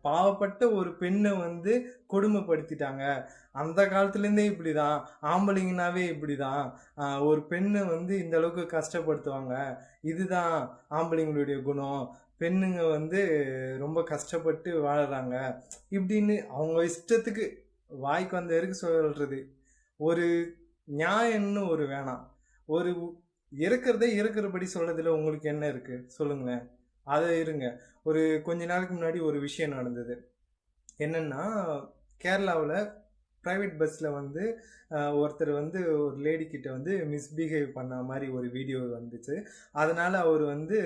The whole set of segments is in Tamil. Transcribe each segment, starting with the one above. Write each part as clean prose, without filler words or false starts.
பாவப்பட்ட ஒரு பெண்ணை வந்து கொடுமைப்படுத்திட்டாங்க. அந்த காலத்துலேருந்தே இப்படிதான். ஆம்பளைங்கனாவே இப்படிதான். ஒரு பெண்ணை வந்து இந்த அளவுக்கு கஷ்டப்படுத்துவாங்க. இதுதான் ஆம்பளைங்களுடைய குணம். பெண்ணுங்க வந்து ரொம்ப கஷ்டப்பட்டு வாழுறாங்க. இப்படின்னு அவங்க இஷ்டத்துக்கு வாய்க்கு வந்த வரைக்கும் சொல்றது. ஒரு நியாயம்னு ஒரு வேணாம். ஒரு இருக்கிறதே இருக்கிறபடி சொல்றதுல உங்களுக்கு என்ன இருக்கு? சொல்லுங்களேன். அது இருங்க. ஒரு கொஞ்ச நாளுக்கு முன்னாடி ஒரு விஷயம் நடந்தது. என்னன்னா, கேரளாவுல பிரைவேட் பஸ்ல வந்து ஒருத்தர் வந்து ஒரு லேடி கிட்ட வந்து மிஸ்பிஹேவ் பண்ண மாரி ஒரு வீடியோ வந்துச்சு. அதனால அவரு வந்து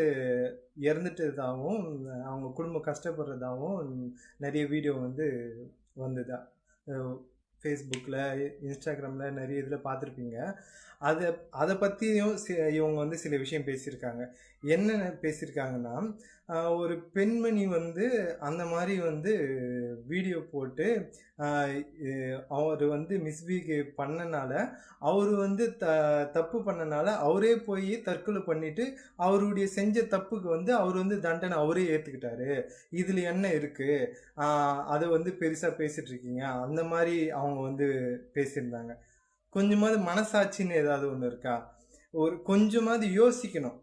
இறந்துட்டதாவும், அவங்க குடும்பம் கஷ்டப்படுறதாவும் நெறைய வீடியோ வந்து வந்தது. அ Facebookல, Instagramல நெறைய இதில பார்த்துருப்பீங்க. அத அத பத்தியும் இவங்க வந்து சில விஷயம் பேசியிருக்காங்க. என்னென்ன பேசியிருக்காங்கன்னா, ஒரு பெண்மணி வந்து அந்த மாரி வந்து வீடியோ போட்டு, அ எ அவரு வந்து மிஸ்பிஹேவ் பண்ணனால, அவரு வந்து தப்பு பண்ணனால, அவரே போயி தற்கொலை பண்ணிட்டு, அவருடைய செஞ்ச தப்புக்கு வந்து அவரு வந்து தண்டனை அவரே ஏத்துக்கிட்டாரு. இதுல என்ன இருக்கு? ஆ அத வந்து பெருசா பேசிட்டு இருக்கீங்க. அந்த மாரி அவங்க வந்து பேசியிருந்தாங்க. கொஞ்சமாவது மனசாட்சின்னு ஏதாவது ஒண்ணு இருக்கா? ஒரு கொஞ்சமாவது யோசிக்கணும்.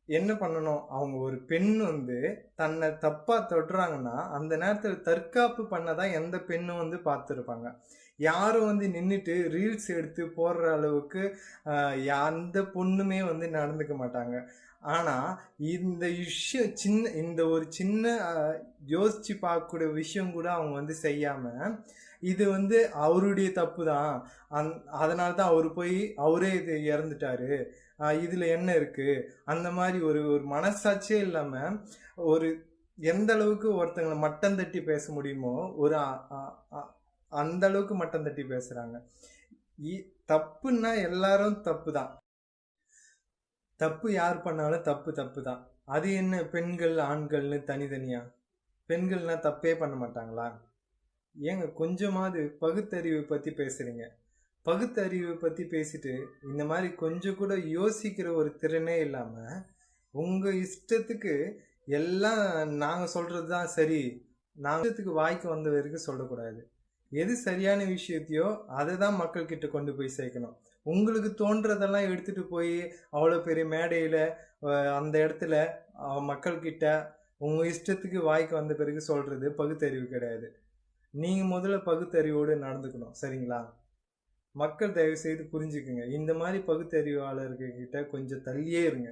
என்ன பண்ணணும்? அவங்க ஒரு பெண் வந்து தன்னை தப்பா தொடுறாங்கன்னா, அந்த நேரத்துல தற்காப்பு பண்ண தான் எந்த பெண்ணும் வந்து பார்த்திருப்பாங்க. யாரும் வந்து நின்னுட்டு ரீல்ஸ் எடுத்து போடுற அளவுக்கு எந்த பொண்ணுமே வந்து நடந்துக்க மாட்டாங்க. ஆனா, இந்த விஷயம் இந்த ஒரு சின்ன யோசிச்சு பார்க்கக்கூடிய விஷயம் கூட அவங்க வந்து செய்யாம, இது வந்து அவருடைய தப்பு தான். அந் அதனால தான் அவரு போய் அவரே இது இறந்துட்டாரு. இதுல என்ன இருக்கு? அந்த மாரி ஒரு ஒரு மனசாட்சியே இல்லாம, ஒரு எந்த அளவுக்கு ஒருத்தங்கள மட்டம் தட்டி பேச முடியுமோ, ஒரு அ அ அ அந்த அளவுக்கு மட்டம் தட்டி பேசுறாங்க. இ தப்புன்னா எல்லாரும் தப்பு தான். தப்பு யார் பண்ணாலும் தப்பு தப்பு தான். அது என்ன பெண்கள், ஆண்கள்னு தனித்தனியா? பெண்கள்னா தப்பே பண்ண மாட்டாங்களா? ஏங்க கொஞ்சமாவது பகுத்தறிவு பத்தி பேசுறீங்க. பகுத்தறிவு பத்தி பேசிட்டு, இந்த மாரி கொஞ்சம் கூட யோசிக்கிற ஒரு திறனே இல்லாம, உங்க இஷ்டத்துக்கு எல்லாம் நாங்க சொல்றது தான் சரி. நாங்க இஷ்டத்துக்கு வாய்க்கு வந்த வரைக்கும் சொல்லக்கூடாது. எது சரியான விஷயத்தையோ, அத தான் மக்கள் கிட்ட கொண்டு போய் சேர்க்கணும். உங்களுக்கு தோன்றதெல்லாம் எடுத்துட்டு போயி, அவ்வளோ பெரிய மேடையில, அந்த இடத்துல மக்கள் கிட்ட உங்க இஷ்டத்துக்கு வாய்க்கு வந்த பிறகு சொல்றது பகுத்தறிவு கிடையாது. நீங்க முதல்ல பகுத்தறிவோடு நடந்துக்கணும். சரிங்களா? மக்கள் தயவு செய்து புரிஞ்சுக்குங்க. இந்த மாரி பகுத்தறிவாளர்கள் கிட்ட கொஞ்சம் தள்ளியே இருங்க.